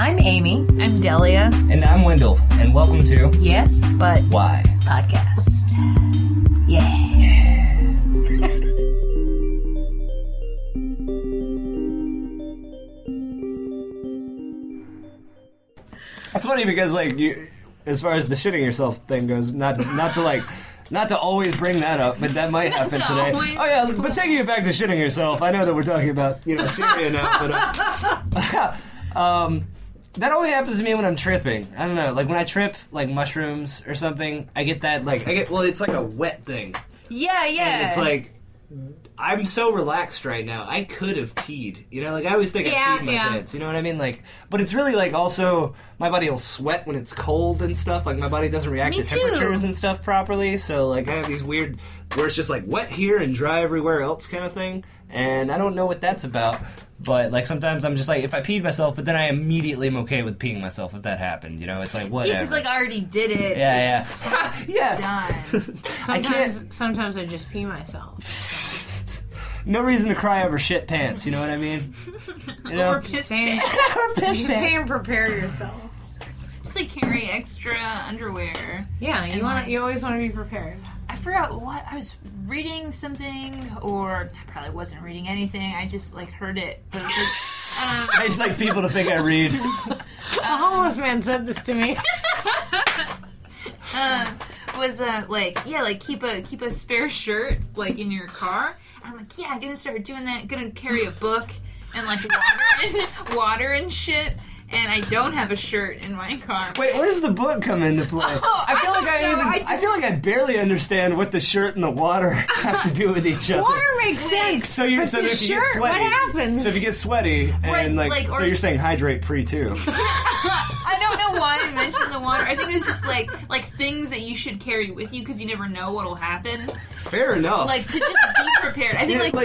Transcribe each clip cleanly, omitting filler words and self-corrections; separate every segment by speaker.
Speaker 1: I'm Amy.
Speaker 2: I'm Delia.
Speaker 3: And I'm Wendell. And welcome to
Speaker 1: Yes, but
Speaker 3: Why
Speaker 1: Podcast. Yeah.
Speaker 3: It's funny because, like, you, as far as the shitting yourself thing goes, not to always bring that up, but that might happen today. Oh yeah, but taking it back to shitting yourself, I know that we're talking about, Syria now, but that only happens to me when I'm tripping. I don't know, like when I trip, like mushrooms or something, I get that, like, it's like a wet thing.
Speaker 2: Yeah.
Speaker 3: And it's like, I'm so relaxed right now. I could have peed. Like, I always think I peed my pants. You know what I mean? Like, but it's really, like, also, my body will sweat when it's cold and stuff. Like, my body doesn't react to temperatures and stuff properly. So, like, I have these weird, where it's just, like, wet here and dry everywhere else kind of thing. And I don't know what that's about. But, like, sometimes I'm just like, if I peed myself, but then I immediately am okay with peeing myself if that happened. It's like, whatever.
Speaker 2: Yeah, because, like, I already did it.
Speaker 3: Yeah.
Speaker 2: Yeah.
Speaker 4: Done. Sometimes I just pee myself.
Speaker 3: No reason to cry over shit pants, you know what I mean?
Speaker 2: Or piss pants.
Speaker 3: Or piss
Speaker 4: Just
Speaker 3: pants.
Speaker 4: saying prepare yourself.
Speaker 2: Just, like, carry extra underwear.
Speaker 4: Yeah, you always want to be prepared.
Speaker 2: I forgot what, I was reading something, or I probably wasn't reading anything, I just, like, heard it. But it was like,
Speaker 3: I just like people to think I read.
Speaker 4: A homeless man said this to me.
Speaker 2: keep a spare shirt, like, in your car. I'm like, yeah, I'm gonna start doing that. Gonna carry a book and, like, water and shit. And I don't have a shirt in my car.
Speaker 3: Wait, where does the book come into play? I feel like I barely understand what the shirt and the water have to do with each other.
Speaker 4: Water makes sense.
Speaker 3: So if you get sweaty,
Speaker 4: what happens?
Speaker 3: So if you get sweaty and so you're saying hydrate pre too.
Speaker 2: I don't know why I mentioned the water. I think it was just like things that you should carry with you because you never know what'll happen.
Speaker 3: Fair enough.
Speaker 2: Like to just be prepared. I think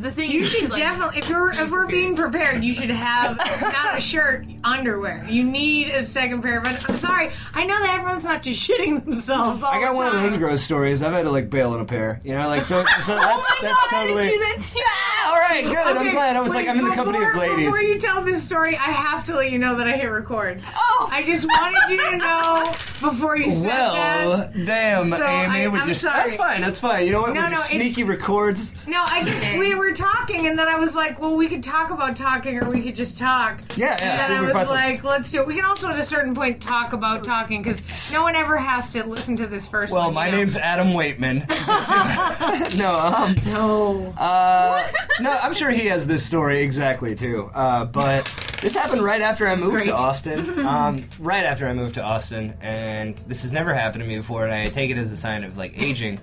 Speaker 2: the thing
Speaker 4: you should definitely if we're being prepared, you should have not a shirt, underwear. You need a second pair. But I'm sorry, I know that everyone's not just shitting themselves.
Speaker 3: I got one of those gross stories. I've had to like bail on a pair. So that's
Speaker 2: oh my
Speaker 3: that's
Speaker 2: God,
Speaker 3: totally.
Speaker 2: I didn't do that too.
Speaker 3: All right, good.
Speaker 4: Okay,
Speaker 3: I'm glad. I was I'm in the company of ladies.
Speaker 4: Before you tell this story, I have to let you know that I hit record.
Speaker 2: Oh,
Speaker 4: I just wanted you to know before you said that.
Speaker 3: Well, damn,
Speaker 4: So
Speaker 3: Amy.
Speaker 4: I'm sorry.
Speaker 3: That's fine. You know what?
Speaker 4: No,
Speaker 3: We're just sneaky records.
Speaker 4: No, we were talking, and then I was like, well, we could talk about talking, or we could just talk.
Speaker 3: Yeah.
Speaker 4: And then I was like, let's do it. We can also, at a certain point, talk about talking, because no one ever has to listen to this first
Speaker 3: Well,
Speaker 4: one.
Speaker 3: my name's Adam Waitman.
Speaker 4: No.
Speaker 3: No, I'm sure he has this story exactly, too. But this happened right after I moved to Austin. Right after I moved to Austin, and this has never happened to me before, and I take it as a sign of, like, aging.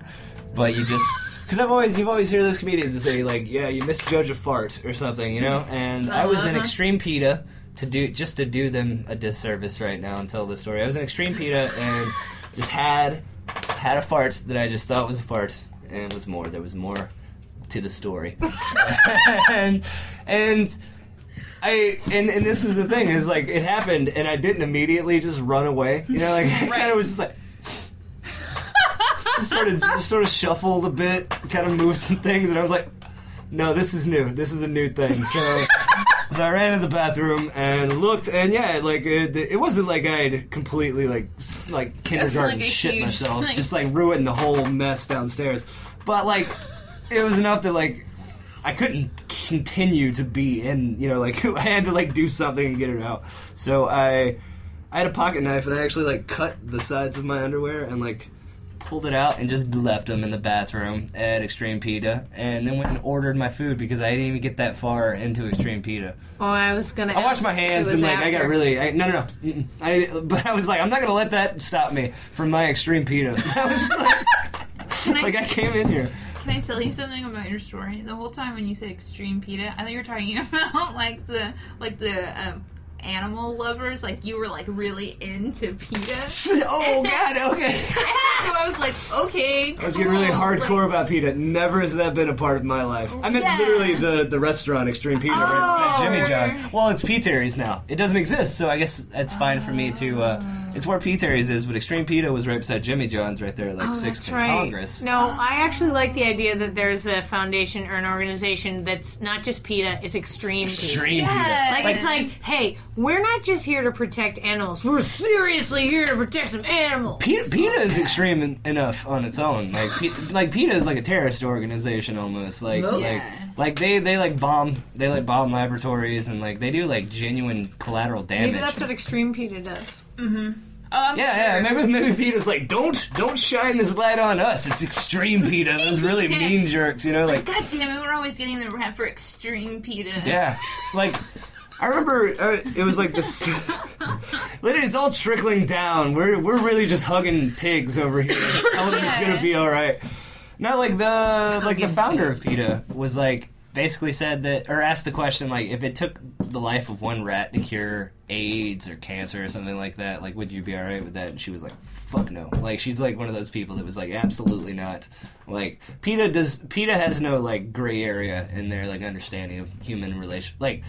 Speaker 3: But you just... Because you've always heard those comedians that say, like, yeah, you misjudge a fart or something, And I was in extreme PETA to do them a disservice right now and tell this story. I was in extreme PETA and just had a fart that I just thought was a fart, and it was more. There was more to the story. and this is the thing, is like it happened and I didn't immediately just run away. I kind of was just like just sort of shuffled a bit, kind of moved some things, and I was like, no, this is new. This is a new thing. So I ran to the bathroom and looked, and it wasn't like I'd completely like kindergarten shit myself, just like ruined the whole mess downstairs. But it was enough that I couldn't continue to be in, I had to do something and get it out. So I had a pocket knife and I actually cut the sides of my underwear and pulled it out and just left them in the bathroom at Extreme PETA, and then went and ordered my food because I didn't even get that far into Extreme PETA.
Speaker 4: Oh, I was gonna.
Speaker 3: I washed my hands and I got really. No. But I was like, I'm not gonna let that stop me from my Extreme PETA. I was I came in here.
Speaker 2: Can I tell you something about your story? The whole time when you said Extreme PETA, I thought you were talking about the animal lovers, you were really into PETA.
Speaker 3: Oh God, okay.
Speaker 2: So I was like, okay,
Speaker 3: I was getting really
Speaker 2: cool.
Speaker 3: hardcore
Speaker 2: Like,
Speaker 3: about PETA. Never has that been a part of my life. I meant
Speaker 2: Yeah.
Speaker 3: literally the restaurant Extreme PETA right beside Jimmy
Speaker 2: sure.
Speaker 3: John. Well, it's P. Terry's now. It doesn't exist, so I guess it's fine for me to. It's where P. Terry's is, but Extreme PETA was right beside Jimmy John's right there, like 6th
Speaker 4: That's
Speaker 3: and
Speaker 4: right.
Speaker 3: Congress.
Speaker 4: No, I actually like the idea that there's a foundation or an organization that's not just PETA, it's Extreme PETA.
Speaker 3: Extreme
Speaker 2: Yeah.
Speaker 3: PETA.
Speaker 4: Like, it's like, hey, we're not just here to protect animals. We're seriously here to protect some animals.
Speaker 3: PETA is extreme enough on its own. Like PETA is like a terrorist organization almost. Like they like bomb laboratories and like they do like genuine collateral damage.
Speaker 4: Maybe that's what Extreme PETA does.
Speaker 2: Oh, I'm
Speaker 3: Yeah,
Speaker 2: sure.
Speaker 3: maybe PETA's like, don't shine this light on us. It's Extreme PETA. Those really mean jerks, you know, like.
Speaker 2: God damn it, we're always getting the rap for extreme PETA.
Speaker 3: Yeah, like I remember it was like this. Literally, it's all trickling down. We're really just hugging pigs over here, telling them it's gonna be all right. No, like the founder of PETA was like basically said that, or asked the question like, if it took the life of one rat to cure AIDS or cancer or something like that, like would you be all right with that? And she was like, fuck no. Like she's like one of those people that was like, absolutely not. Like PETA has no like gray area in their like understanding of human relation. Like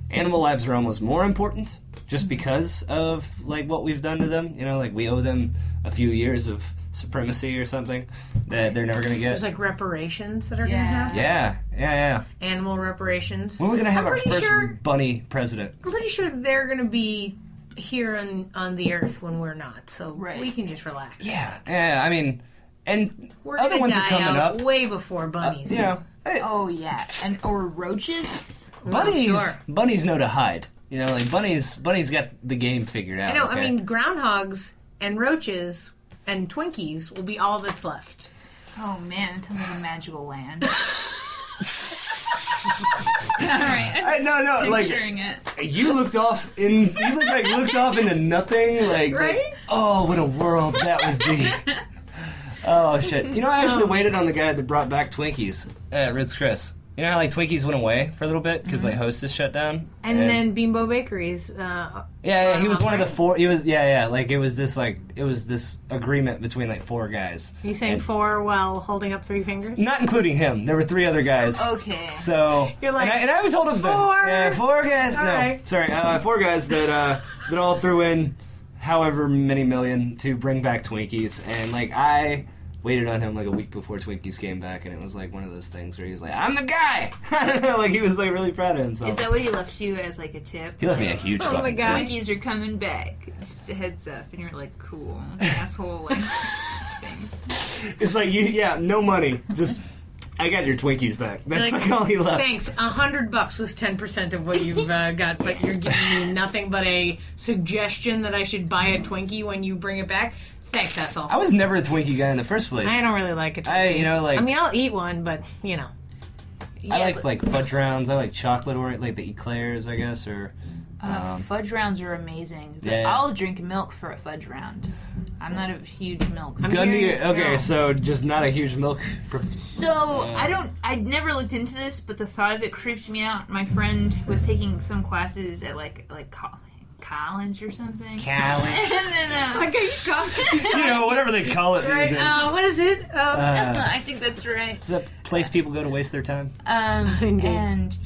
Speaker 3: animal lives are almost more important just because of like what we've done to them. You know, like we owe them a few years of supremacy or something that they're never gonna get.
Speaker 4: There's like reparations that are going to happen.
Speaker 3: Yeah.
Speaker 4: Animal reparations.
Speaker 3: When are we gonna have
Speaker 4: I'm
Speaker 3: our
Speaker 4: pretty
Speaker 3: first
Speaker 4: sure-
Speaker 3: bunny president?
Speaker 4: I'm pretty sure they're going to be here on the earth when we're not, so
Speaker 2: Right.
Speaker 4: we can just relax.
Speaker 3: Yeah. I mean, and
Speaker 4: We're
Speaker 3: other
Speaker 4: gonna
Speaker 3: ones
Speaker 4: die
Speaker 3: are coming
Speaker 4: out
Speaker 3: up.
Speaker 4: way before bunnies.
Speaker 3: You know,
Speaker 2: Oh yeah, and or roaches.
Speaker 3: bunnies know to hide. You know, like bunnies got the game figured out.
Speaker 4: I know.
Speaker 3: Okay?
Speaker 4: I mean, groundhogs and roaches and Twinkies will be all that's left.
Speaker 2: Oh man, it sounds like a magical land. Alright,
Speaker 3: no, like
Speaker 2: picturing it.
Speaker 3: you looked off into nothing. Like,
Speaker 4: Right?
Speaker 3: oh, what a world that would be. Oh shit! You know, I actually waited on the guy that brought back Twinkies at Ritz Chris. You know how like Twinkies went away for a little bit because like Hostess shut down,
Speaker 4: And then Bimbo Bakeries.
Speaker 3: yeah, he was one of the four. He was like it was this agreement between like four guys.
Speaker 4: You saying
Speaker 3: And-
Speaker 4: 4 while holding up 3 fingers?
Speaker 3: Not including him. There were 3 other guys.
Speaker 2: Okay.
Speaker 3: So
Speaker 4: You're like,
Speaker 3: and I was holding the
Speaker 4: 4.
Speaker 3: 4 guys.
Speaker 4: All
Speaker 3: No,
Speaker 4: right.
Speaker 3: sorry, 4 guys that all threw in however many million to bring back Twinkies, and like I waited on him like a week before Twinkies came back, and it was like one of those things where he was like, "I'm the guy." I don't know, like he was like really proud of himself.
Speaker 2: Is that what he left you as like a tip?
Speaker 3: He left me a huge
Speaker 4: Oh my
Speaker 3: fucking
Speaker 4: God.
Speaker 3: tip.
Speaker 2: Twinkies are coming back. Just a heads up, and you're like, cool, asshole, like things.
Speaker 3: It's like no money, just I got your Twinkies back. That's
Speaker 4: Like,
Speaker 3: like all he left.
Speaker 4: Thanks. $100 was 10% of what you've got, but you're giving me nothing but a suggestion that I should buy a Twinkie when you bring it back. Thanks, asshole.
Speaker 3: I was never a Twinkie guy in the first place.
Speaker 4: I don't really like a Twinkie.
Speaker 3: like
Speaker 4: I mean, I'll eat one, but
Speaker 2: Yeah,
Speaker 3: I
Speaker 2: but,
Speaker 3: like fudge rounds. I like chocolate or like the eclairs, I guess, or
Speaker 2: fudge rounds are amazing.
Speaker 3: Yeah.
Speaker 2: I'll drink milk for a fudge round. I'm not a huge milk.
Speaker 3: Gundy. Okay,
Speaker 4: no.
Speaker 3: so just not a huge milk.
Speaker 2: So I never looked into this, but the thought of it creeped me out. My friend was taking some classes at like college or something.
Speaker 3: College.
Speaker 2: And then
Speaker 4: Okay,
Speaker 3: You know, whatever they call it.
Speaker 4: right.
Speaker 3: These days.
Speaker 4: What is it?
Speaker 2: I think that's right.
Speaker 3: Is that a place people go to waste their time?
Speaker 4: Indeed.
Speaker 2: And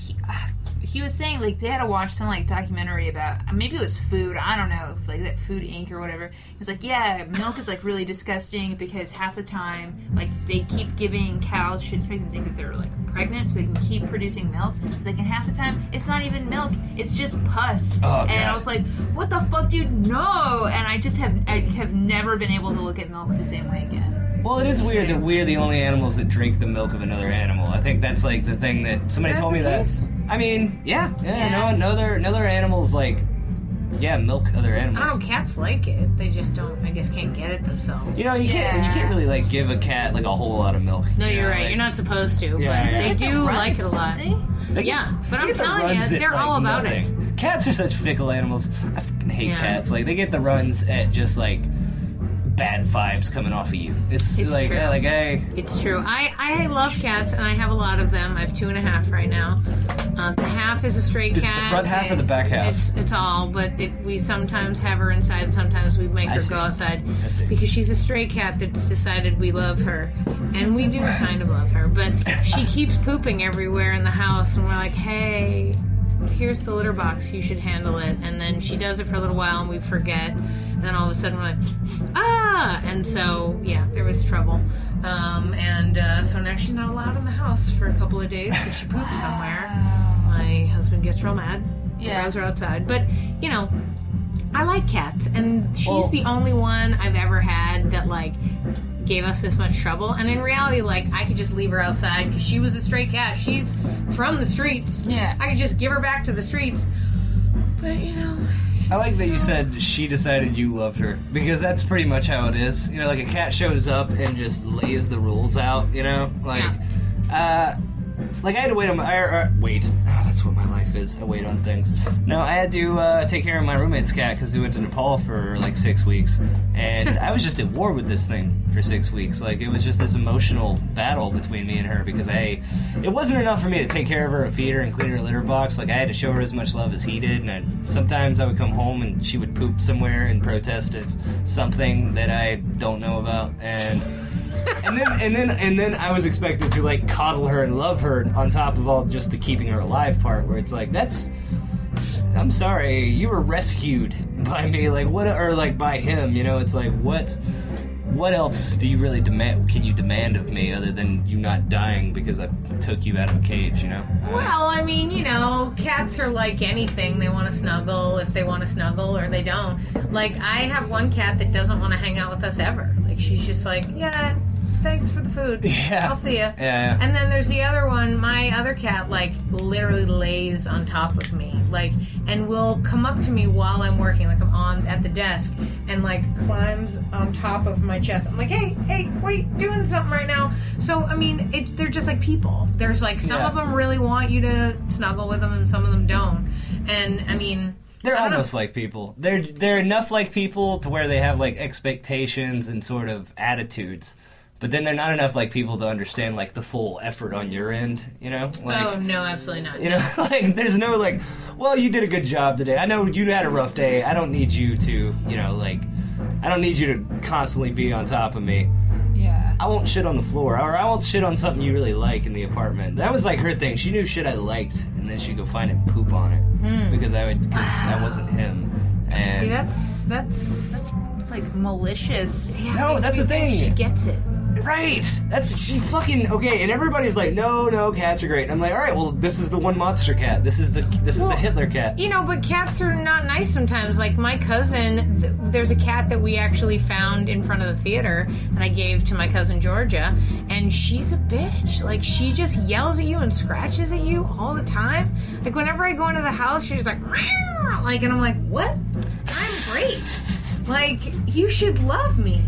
Speaker 2: he was saying like they had to watch some like documentary about maybe it was food. I don't know, like that Food Inc. or whatever. He was like, yeah, milk is like really disgusting because half the time like they keep giving cows shit to make them think that they're like pregnant so they can keep producing milk. It's like, and half the time it's not even milk, it's just pus.
Speaker 3: Oh,
Speaker 2: and
Speaker 3: God.
Speaker 2: I was like, what the fuck, dude? No. And I have never been able to look at milk the same way again.
Speaker 3: Well, it is weird that we're the only animals that drink the milk of another animal. I think that's like the thing that somebody told me that. I mean, yeah. No other animals like, milk other animals.
Speaker 4: I don't know, cats like it. They just don't, I guess, can't get it themselves.
Speaker 3: You know, you can't really like give a cat like a whole lot of milk.
Speaker 4: No, you're
Speaker 3: know,
Speaker 4: right.
Speaker 3: like-
Speaker 4: You're not supposed to,
Speaker 3: Yeah,
Speaker 4: but
Speaker 3: yeah.
Speaker 4: they
Speaker 2: Get the
Speaker 4: do
Speaker 2: runs,
Speaker 4: like it a lot.
Speaker 2: don't they?
Speaker 4: Yeah, but I'm
Speaker 3: They get the
Speaker 4: telling you,
Speaker 3: runs at,
Speaker 4: they're all
Speaker 3: like,
Speaker 4: about
Speaker 3: nothing. Cats are such fickle animals. I fucking hate
Speaker 4: Yeah.
Speaker 3: cats. Like they get the runs at just like bad vibes coming off of you. It's like,
Speaker 4: true. It's true. I love cats, and I have a lot of them. I have 2.5 right now. The half is a stray cat.
Speaker 3: Is it the front half or the back half?
Speaker 4: It's all, but we sometimes have her inside, and sometimes we make her go outside.
Speaker 3: I see.
Speaker 4: Because she's a stray cat that's decided we love her. And we do kind of love her, but she keeps pooping everywhere in the house, and we're like, hey, here's the litter box, you should handle it. And then she does it for a little while, and we forget. And then all of a sudden we're like, ah! And so, yeah, there was trouble. So now she's not allowed in the house for a couple of days because she pooped somewhere. My husband gets real mad.
Speaker 2: Yeah.
Speaker 4: Throws her outside. But, you know, I like cats. And she's the only one I've ever had that, like, gave us this much trouble. And in reality, like, I could just leave her outside because she was a stray cat. She's from the streets.
Speaker 2: Yeah.
Speaker 4: I could just give her back to the streets. But, you know...
Speaker 3: I like that you said she decided you loved her, because that's pretty much how it is. You know, like a cat shows up and just lays the rules out, you know? Like, like I had to wait on my... wait. Oh, that's what my life is. I wait on things. No, I had to take care of my roommate's cat because we went to Nepal for like 6 weeks. And I was just at war with this thing for 6 weeks. Like, it was just this emotional battle between me and her because it wasn't enough for me to take care of her and feed her and clean her litter box. Like, I had to show her as much love as he did. And sometimes I would come home and she would poop somewhere in protest of something that I don't know about. And then I was expected to like coddle her and love her on top of all just the keeping her alive part, where it's like, I'm sorry, you were rescued by me, like what, or like by him, you know? It's like what else do you really can you demand of me other than you not dying because I took you out of a cage, you know?
Speaker 4: Well, I mean, you know, cats are like anything. They want to snuggle if they want to snuggle, or they don't. Like, I have one cat that doesn't want to hang out with us ever. Like, she's just like, yeah, thanks for the food.
Speaker 3: Yeah.
Speaker 4: I'll see ya.
Speaker 3: Yeah.
Speaker 4: And then there's the other one. My other cat, like, literally lays on top of me, like, and will come up to me while I'm working, like I'm at the desk, and like climbs on top of my chest. I'm like, hey, wait, doing something right now. So I mean, they're just like people. There's like some of them really want you to snuggle with them, and some of them don't. And I mean.
Speaker 3: They're almost like people. They're enough like people to where they have like expectations and sort of attitudes, but then they're not enough like people to understand like the full effort on your end. You know? Like,
Speaker 4: oh no, absolutely not.
Speaker 3: You know, like there's no like, well, you did a good job today. I know you had a rough day. I don't need you to, you know, like, I don't need you to constantly be on top of me.
Speaker 2: Yeah.
Speaker 3: I won't shit on the floor, or I won't shit on something you really like in the apartment. That was like her thing. She knew shit I liked, and then she'd go find it and poop on it because I wasn't him. And
Speaker 4: See, that's
Speaker 2: like malicious.
Speaker 4: yeah,
Speaker 3: No, that's the thing.
Speaker 4: She gets it.
Speaker 3: right, she fucking okay. And everybo's like, no, cats are great. And I'm like, all right, well, this is the one monster cat. This is the Hitler cat.
Speaker 4: You know, but cats are not nice sometimes. Like my cousin, there's a cat that we actually found in front of the theater, and I gave to my cousin Georgia, and she's a bitch. Like, she just yells at you and scratches at you all the time. Like, whenever I go into the house, she's like, meow, like, and I'm like, what? I'm great. Like, you should love me.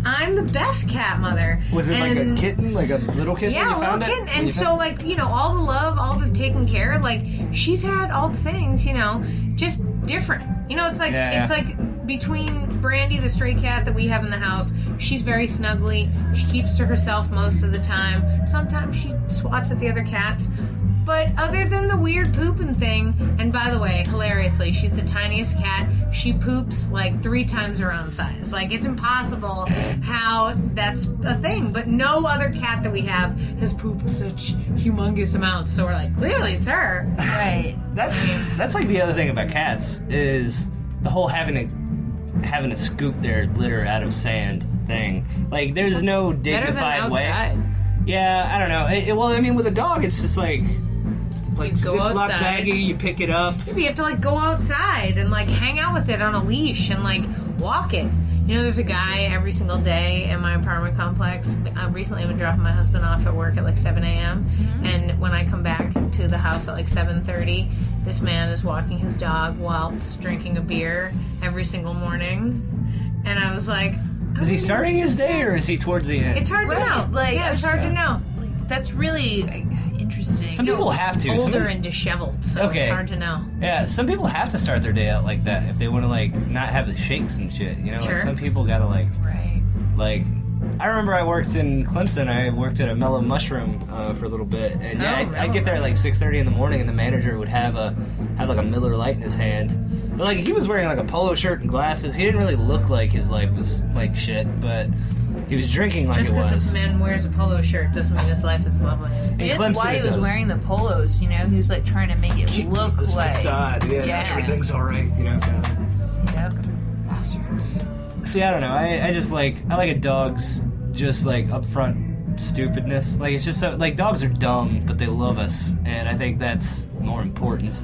Speaker 4: I'm the best cat mother.
Speaker 3: Was it like a kitten, like a little kitten?
Speaker 4: Yeah,
Speaker 3: when you found
Speaker 4: little kitten.
Speaker 3: it?
Speaker 4: And so, like, you know, all the love, all the taking care, like, she's had all the things, you know, just different. You know, it's like it's like between Brandy, the stray cat that we have in the house, she's very snuggly. She keeps to herself most of the time. Sometimes she swats at the other cats. But other than the weird pooping thing, and by the way, hilariously, she's the tiniest cat. She poops like 3 times her own size. Like, it's impossible how that's a thing. But no other cat that we have has pooped such humongous amounts. So we're like, clearly it's her.
Speaker 2: Right.
Speaker 3: That's like the other thing about cats is the whole having to scoop their litter out of sand thing. Like, there's no dignified way.
Speaker 4: Outside.
Speaker 3: Yeah, I don't know. Well, I mean, with a dog, it's just like
Speaker 4: You go
Speaker 3: Ziploc
Speaker 4: outside.
Speaker 3: baggie, you pick it up.
Speaker 4: Maybe you have to like go outside and like hang out with it on a leash and like walk it. You know, there's a guy every single day in my apartment complex. Recently I've been dropping my husband off at work at like 7 a.m. And when I come back to the house at like 7:30, this man is walking his dog whilst drinking a beer every single morning. And I was like,
Speaker 3: Is he starting his day or is he towards the end?
Speaker 4: it's hard to know.
Speaker 2: Like,
Speaker 4: yeah, it's hard to know.
Speaker 2: Like, that's really interesting.
Speaker 3: Some people have to.
Speaker 4: Older and disheveled, so
Speaker 3: Okay.
Speaker 4: it's hard to know.
Speaker 3: Yeah, some people have to start their day out like that if they want to like not have the shakes and shit. You know,
Speaker 4: Sure.
Speaker 3: like some people gotta like
Speaker 2: Right.
Speaker 3: Like, I remember I worked in Clemson. I worked at a Mellow Mushroom for a little bit, and yeah, I'd get there at like 6:30 in the morning, and the manager would have like a Miller Lite in his hand. But like he was wearing like a polo shirt and glasses. He didn't really look like his life was like shit, but he was drinking like
Speaker 4: Just
Speaker 3: it was.
Speaker 4: because a man wears a polo shirt doesn't mean his life is lovely.
Speaker 3: In
Speaker 2: That's
Speaker 3: Clemson,
Speaker 2: why
Speaker 3: it
Speaker 2: he was
Speaker 3: does.
Speaker 2: wearing the polos, you know? He was like trying to make it
Speaker 3: Keep
Speaker 2: look
Speaker 3: this
Speaker 2: like.
Speaker 3: facade. Yeah, everything's all right. You know.
Speaker 2: Yep.
Speaker 3: Bastards. See, I don't know. I just like a dog's just like upfront stupidness. Like it's just so like dogs are dumb, but they love us, and I think that's more important.